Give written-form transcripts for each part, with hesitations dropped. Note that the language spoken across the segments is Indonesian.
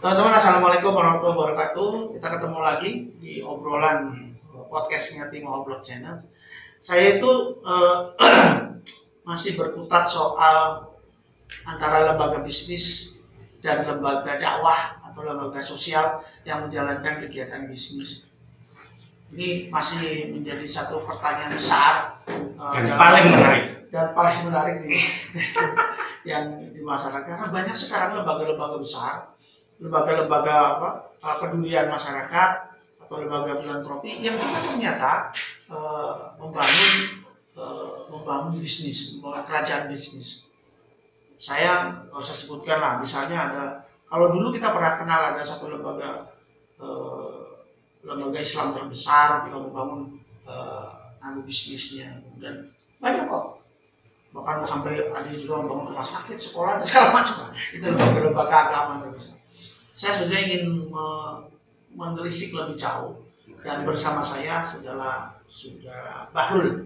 Teman-teman, assalamualaikum warahmatullahi wabarakatuh. Kita ketemu lagi di obrolan podcastnya Timo Blog Channel. Saya itu masih berkutat soal antara lembaga bisnis dan lembaga dakwah atau lembaga sosial yang menjalankan kegiatan bisnis. Ini masih menjadi satu pertanyaan besar dan paling menarik nih yang di masyarakat, karena banyak sekarang lembaga-lembaga besar, lembaga-lembaga kepedulian masyarakat atau lembaga filantropi yang ternyata membangun bisnis, kerajaan bisnis. Saya nggak usah sebutkan lah, misalnya ada, kalau dulu kita pernah kenal ada satu lembaga Islam terbesar, kita membangun bisnisnya, dan banyak kok, bahkan sampai ada juga membangun rumah sakit, sekolah, dan segala macam. Itu lembaga agama terbesar. Saya sebenarnya ingin menelisik lebih jauh, dan bersama saya saudara Bahrul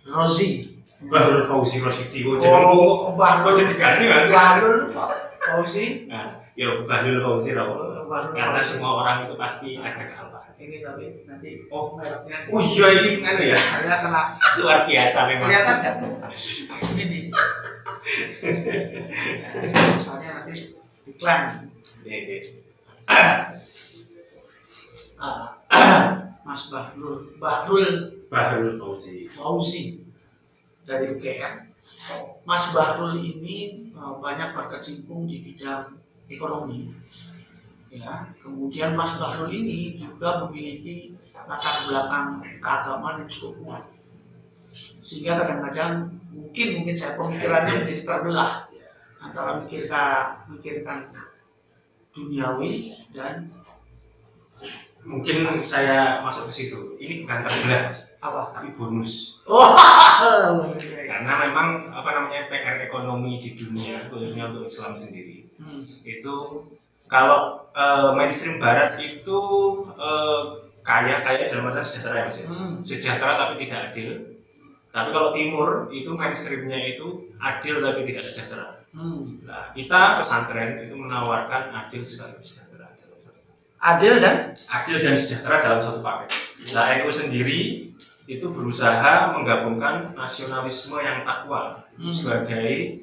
Rozi. Bahrul Fauzi Rosyidi. Bahrul jadi ganti kan? Bahrul Fauzi. Nah, ya Bahrul Fauzi loh. Karena semua orang itu pasti ada kealpahan. Ini tapi nanti mereknya. Oh iya, ini kan ya. Saya kena luar biasa memang. Kelihatan kan? Ini. Soalnya nanti iklan. Mas Bahrul Fauzi dari UGM. Mas Bahrul ini banyak berkecimpung di bidang ekonomi, ya. Kemudian Mas Bahrul ini juga memiliki latar belakang keagamaan yang cukup kuat, sehingga kadang-kadang mungkin saya pemikirannya menjadi terbelah antara mikirkan duniawi dan mungkin saya masuk ke situ. Ini bukan terbelah, tapi bonus. Karena memang PR ekonomi di dunia, khususnya untuk Islam sendiri, itu kalau mainstream Barat itu kaya dalam artian sejahtera ya Mas, sejahtera tapi tidak adil. Tapi kalau Timur itu mainstreamnya itu adil tapi tidak sejahtera. Nah, kita pesantren itu menawarkan adil sekaligus sejahtera. Adil dan sejahtera dalam satu paket. Nah, Eko sendiri itu berusaha menggabungkan nasionalisme yang takwa sebagai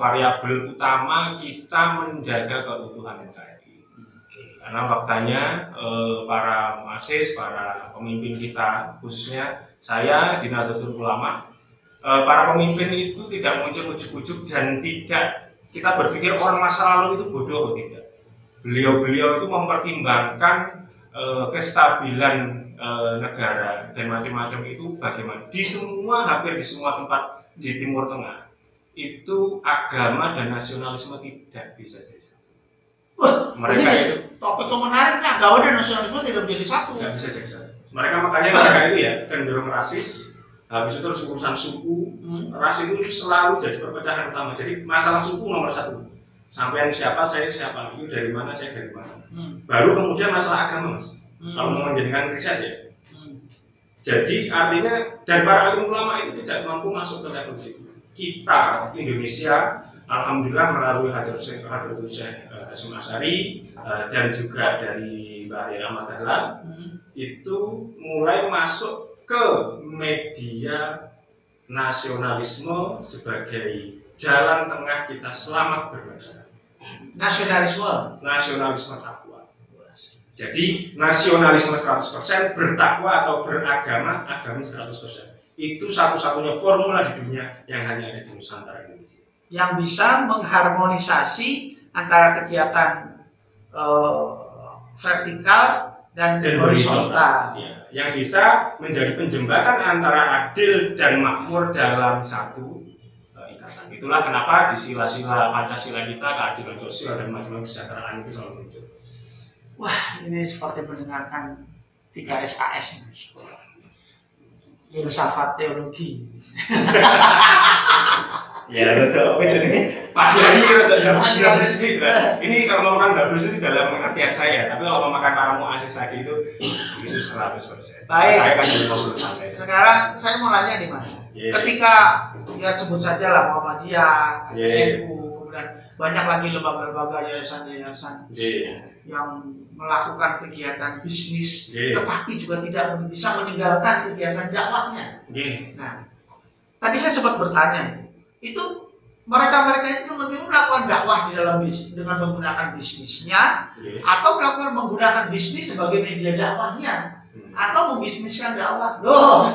variabel utama kita menjaga keutuhan NKRI. Karena faktanya para muassis, para pemimpin kita, khususnya saya di Nahdlatul Ulama, para pemimpin itu tidak muncul ujuk-ujuk dan tidak kita berpikir orang masa lalu itu bodoh atau tidak. Beliau itu mempertimbangkan kestabilan negara dan macam-macam itu bagaimana. Hampir di semua tempat di Timur Tengah itu agama dan nasionalisme tidak bisa jadi satu. Mereka itu topik yang menarik, agama dan nasionalisme tidak menjadi satu. Tidak bisa jadi satu. Mereka itu ya cenderung rasis. Habis itu terus urusan suku, ras itu selalu jadi perpecahan utama. Jadi masalah suku nomor satu. Sampai siapa, saya siapa, itu dari mana, saya dari mana. Baru kemudian masalah agama, Mas. Kalau mau menjadikan riset ya. Jadi artinya, dan para alim ulama itu tidak mampu masuk ke level situ. Kita Indonesia, alhamdulillah melalui Hadratus Syekh Hasyim Asy'ari dan juga dari Mbak Arya Ahmad Dahlan, itu mulai masuk ke media nasionalisme sebagai jalan tengah kita selamat berbangsa. Nasionalisme takwa. Jadi nasionalisme 100%, bertakwa atau beragama, agamis 100%. Itu satu-satunya formula di dunia yang hanya ada di Nusantara Indonesia. Yang bisa mengharmonisasi antara kegiatan vertikal dan horizontal. Ya, yang bisa menjadi penjembatan antara adil dan makmur dalam satu ikatan. Itulah kenapa di sila-sila Pancasila kita keadilan sosial dan macam-macam kesejahteraan itu selalu muncul. Wah, ini seperti mendengarkan 3 SKS filsafat teologi. Ya, betul. Pak Kiai rada ini kalau makan bagus itu dalam artian saya, tapi kalau makan para muassis tadi itu itu 100%. Baik. Saya kan jadi ngobrol santai. Sekarang saya mau nanya nih Mas. Yeah. Ketika ya sebut saja lah Muhammadiyah, Yeah. NU, kemudian banyak lagi lembaga-lembaga yayasan-yayasan yang melakukan kegiatan bisnis, tetapi juga tidak bisa meninggalkan kegiatan dakwahnya. Nah, tadi saya sempat bertanya itu mereka itu melakukan dakwah di dalam bisnis dengan menggunakan bisnisnya, atau menggunakan bisnis sebagai media dakwahnya, atau membisniskan dakwah. Loh,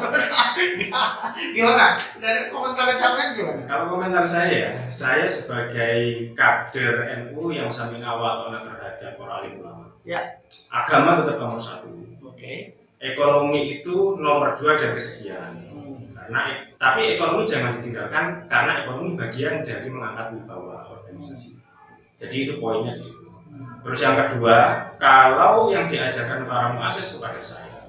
gimana? Dari komentar sampean gimana? Kalau komentar saya sebagai kader NU yang sambil awal terhadap para alim ulama. Ya. Agama tetap nomor 1. Oke. Ekonomi itu nomor 2 dari kesekian. Tapi ekonomi jangan ditinggalkan karena ekonomi bagian dari mengangkat wibawa organisasi. Jadi itu poinnya di situ. Terus yang kedua, kalau yang diajarkan para muassis kepada saya,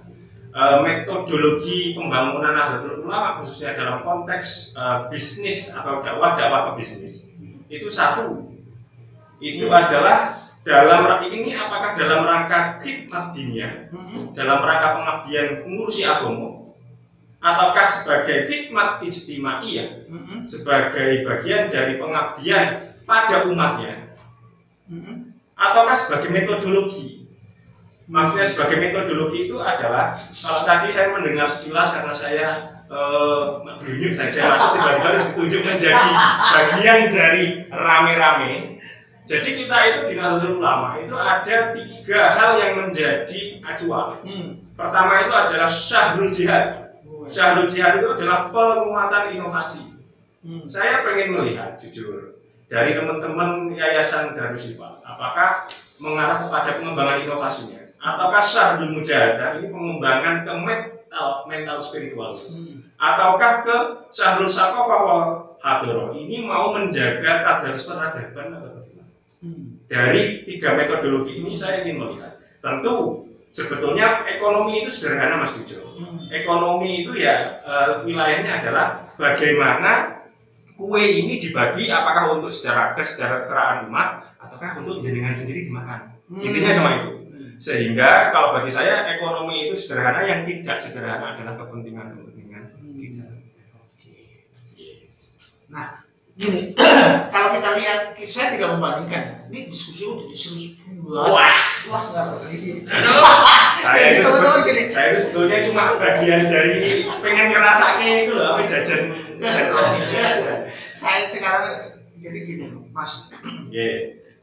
metodologi pembangunan Nahdlatul Ulama khususnya dalam konteks bisnis atau dakwah ke bisnis itu satu. Itu adalah apakah dalam rangka khidmat diniyah, dalam rangka pengabdian mengurusi agama, ataukah sebagai khidmat ijtimaiyah, sebagai bagian dari pengabdian pada umatnya, ataukah sebagai metodologi. Maksudnya sebagai metodologi itu adalah, kalau tadi saya mendengar sekilas karena saya berunjuk saja, masuk tiba-tiba harus ditunjuk menjadi bagian dari rame-rame. Jadi kita itu di Nahdlatul Ulama itu ada 3 hal yang menjadi acuan. Pertama itu adalah syahrul jihad. Syahrul jihad itu adalah penguatan inovasi. Saya pengen melihat jujur dari teman-teman Yayasan Darusifat, apakah mengarah kepada pengembangan inovasinya, ataukah syahrul mujahadah ini pengembangan ke mental spiritual, ataukah ke syahrul saqafah wal hadroh ini mau menjaga tadarus peradaban atau bagaimana? Dari 3 metodologi ini saya ingin melihat. Tentu sebetulnya ekonomi itu sederhana Mas Dujo. Ekonomi itu ya wilayahnya adalah bagaimana kue ini dibagi, apakah untuk secara kesejahteraan umat ataukah untuk jenengan sendiri dimakan. Intinya cuma itu. Sehingga kalau bagi saya ekonomi itu sederhana, yang tidak sederhana adalah kepentingan kita. Nah, gini, kalau kita lihat, saya tidak membandingkan. Ini diskusi jadi serius banget. Wah, saya itu sebetulnya cuma bagian dari pengen ngerasain itu loh, jajan. Saya sekarang jadi gini, Mas.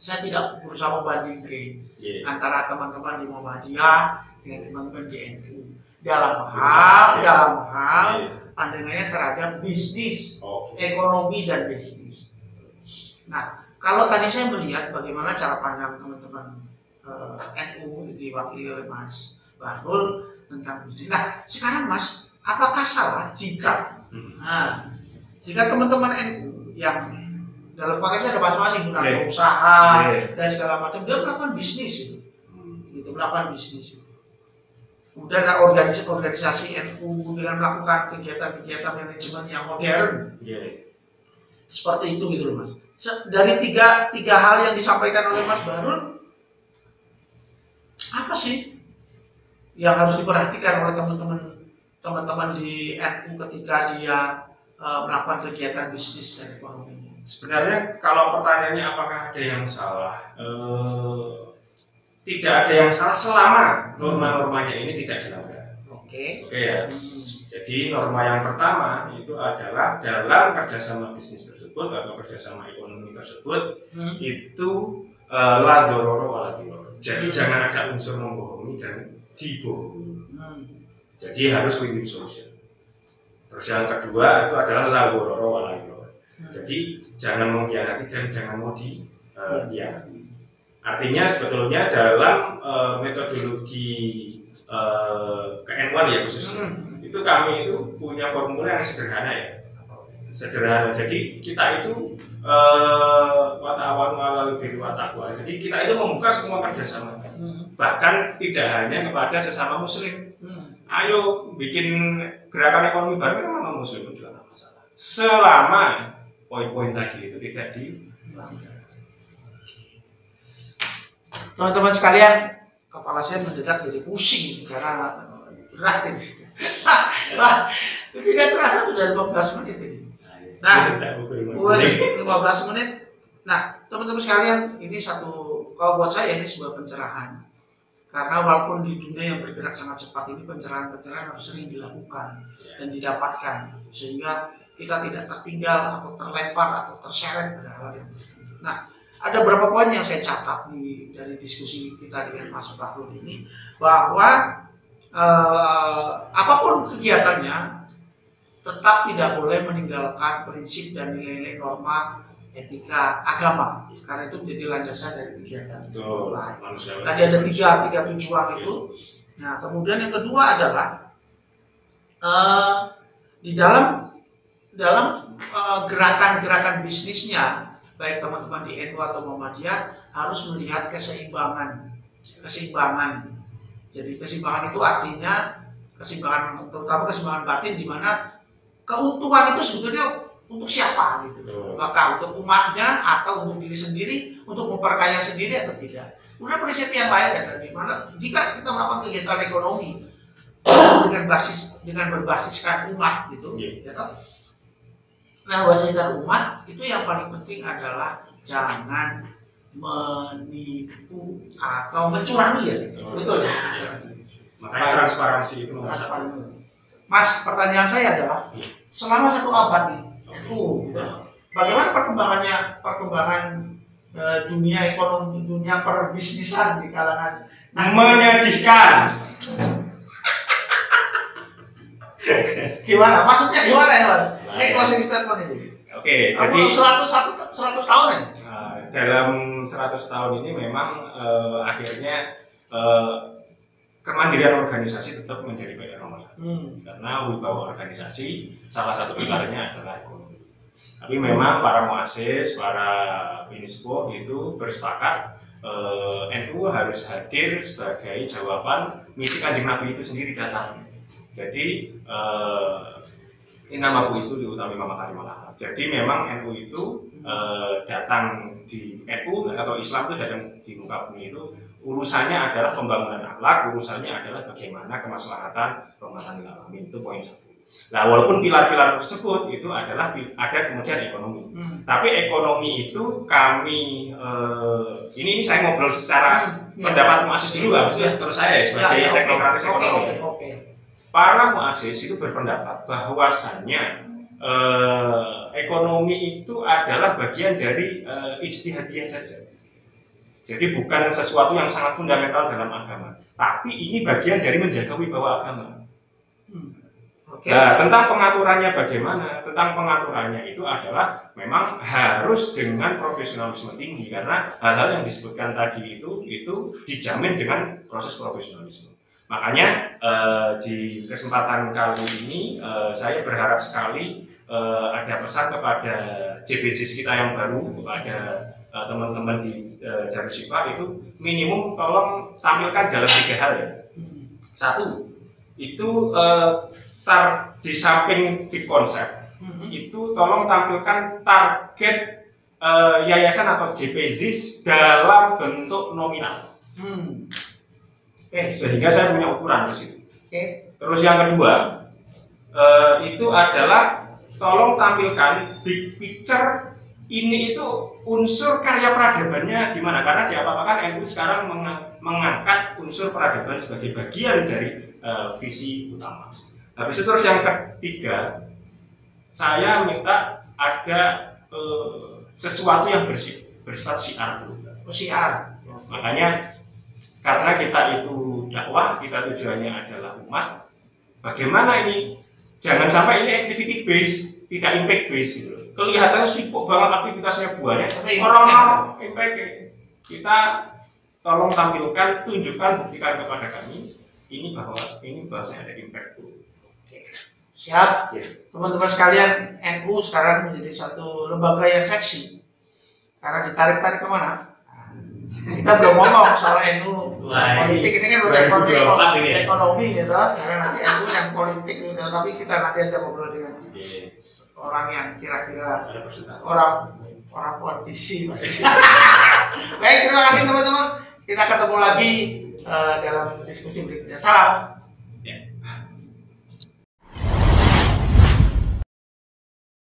Saya tidak berusaha membandingkan antara teman-teman di Muhammadiyah dengan teman-teman di NU dalam hal pandangannya terhadap bisnis, ekonomi dan bisnis. Nah, kalau tadi saya melihat bagaimana cara pandang teman-teman NU diwakili oleh Mas Bahrul tentang bisnis. Nah, sekarang Mas, apakah salah jika teman-teman NU yang dalam konteksnya ada macam-macam, usaha dan segala macam, dia melakukan bisnis itu, melakukan bisnis itu. Kemudian ada organisasi NU dengan melakukan kegiatan-kegiatan manajemen yang modern, seperti itu gitu loh Mas. Dari tiga hal yang disampaikan oleh Mas Bahrul, apa sih yang harus diperhatikan oleh teman-teman di NU ketika dia melakukan kegiatan bisnis dan ekonomi? Sebenarnya kalau pertanyaannya apakah ada yang salah, tidak ada yang salah selama norma-normanya ini tidak dilanggar. Oke ya. Jadi norma yang pertama itu adalah dalam kerjasama bisnis tersebut atau kerjasama ekonomi tersebut itu la dororo wala diror. Jadi jangan ada unsur membohongi dan dibohongi. Jadi harus win-win solution. Terus yang kedua itu adalah la dororo wala diror. Jadi jangan mengkhianati dan jangan mau dikhianati. Artinya sebetulnya dalam metodologi ke-N1 ya khususnya itu kami itu punya formula yang sederhana ya. Sederhana. Jadi kita itu wata'awanu 'alal birri wat taqwa. Jadi kita itu membuka semua kerjasama. Bahkan tidak hanya kepada sesama muslim. Ayo bikin gerakan ekonomi bareng sama muslim juga tidak masalah. Selama poin-poin tadi itu tidak dilanggar. Teman-teman sekalian, kepala saya mendadak jadi pusing karena berat ini. Nah, tidak terasa sudah 15 menit ini. Nah, 15 menit. Nah, teman-teman sekalian, ini kalau buat saya ini sebuah pencerahan. Karena walaupun di dunia yang bergerak sangat cepat ini pencerahan-pencerahan harus sering dilakukan dan didapatkan, sehingga kita tidak tertinggal atau terlempar atau terseret pada hal yang tertentu. Nah, ada beberapa poin yang saya catat dari diskusi kita dengan Mas Bahrul ini, bahwa apapun kegiatannya tetap tidak boleh meninggalkan prinsip dan nilai-nilai norma etika agama, karena itu menjadi landasan dari kegiatan lain. Tadi ada tiga tujuan itu. Nah, kemudian yang kedua adalah di dalam gerakan-gerakan bisnisnya, baik teman-teman di NU atau Muhammadiyah harus melihat keseimbangan. Jadi keseimbangan itu artinya keseimbangan, terutama keseimbangan batin, di mana keuntungan itu sebetulnya untuk siapa gitu, apakah untuk umatnya atau untuk diri sendiri, untuk memperkaya sendiri atau tidak. Kemudian prinsip yang lain adalah di mana jika kita melakukan kegiatan ekonomi dengan berbasiskan umat gitu, ya kan? Nah, berbasiskan umat itu yang paling penting adalah jangan menipu atau mencurangi ya, betul ya. Makanya transparansi itu Mas, pertanyaan saya adalah selama 1 abad ini, bagaimana perkembangan dunia ekonomi, dunia perbisnisan di kalangan menyedihkan. Gimana? Maksudnya gimana ya, Mas? Ini closing statement ini. Oke, jadi 100 tahun ya? Dalam 100 tahun ini memang akhirnya kemandirian organisasi tetap menjadi PR nomor 1. Karena wibawa organisasi salah satu pilarnya adalah ekonomi. Tapi memang para muassis, para binispo itu bersepakat NU harus hadir sebagai jawaban misi Kanjeng Nabi itu sendiri datang. Jadi nama Bu itu diutami Mama Karimah Akhlak. Jadi memang NU itu datang di NU atau Islam itu datang di muka bumi itu urusannya adalah pembangunan akhlak, urusannya adalah bagaimana kemaslahatan rahmatan lil alamin, itu poin 1. Nah, walaupun pilar-pilar tersebut itu adalah ada kemudian ekonomi. Tapi ekonomi itu kami ini saya ngobrol secara pendapat muassis dulu, habis itu terus saya sebagai teknokratis ekonomi. Para muassis itu berpendapat bahwasannya ekonomi itu adalah bagian dari ijtihadiyah saja. Jadi bukan sesuatu yang sangat fundamental dalam agama, tapi ini bagian dari menjaga wibawa agama. Nah, tentang pengaturannya bagaimana? Tentang pengaturannya itu adalah memang harus dengan profesionalisme tinggi, karena hal-hal yang disebutkan tadi itu dijamin dengan proses profesionalisme. Makanya di kesempatan kali ini saya berharap sekali ada pesan kepada JBSIS kita yang baru, kepada teman-teman di Darushifa itu minimum tolong tampilkan dalam 3 hal ya. 1 itu di samping big konsep itu tolong tampilkan target yayasan atau JBSIS dalam bentuk nominal. Sehingga saya punya ukuran di situ. Terus yang kedua itu adalah tolong tampilkan big picture. Ini itu unsur karya peradabannya gimana? Karena diapa-apakan NU sekarang mengangkat unsur peradaban sebagai bagian dari visi utama. Habis itu terus yang ketiga, saya minta ada sesuatu yang bersifat syiar dulu. Syiar. Makanya karena kita itu dakwah, kita tujuannya adalah umat. Bagaimana ini? Jangan sampai ini activity based, tidak impact based gitu. Kelihatannya sibuk banget aktivitasnya banyak, orang impact. Kita tolong tampilkan, tunjukkan, buktikan kepada kami ini bahwa bahasanya ada impact. Siap, teman-teman sekalian, NU sekarang menjadi satu lembaga yang seksi karena ditarik-tarik kemana? Kita belum ngomong soal NU politik, ini kan udah ekonomi ya, karena nanti NU yang politik, tapi kita nanti aja ngobrol dengan orang yang kira-kira orang politisi pasti. Baik, terima kasih teman-teman. Kita ketemu lagi dalam diskusi berikutnya. Salam.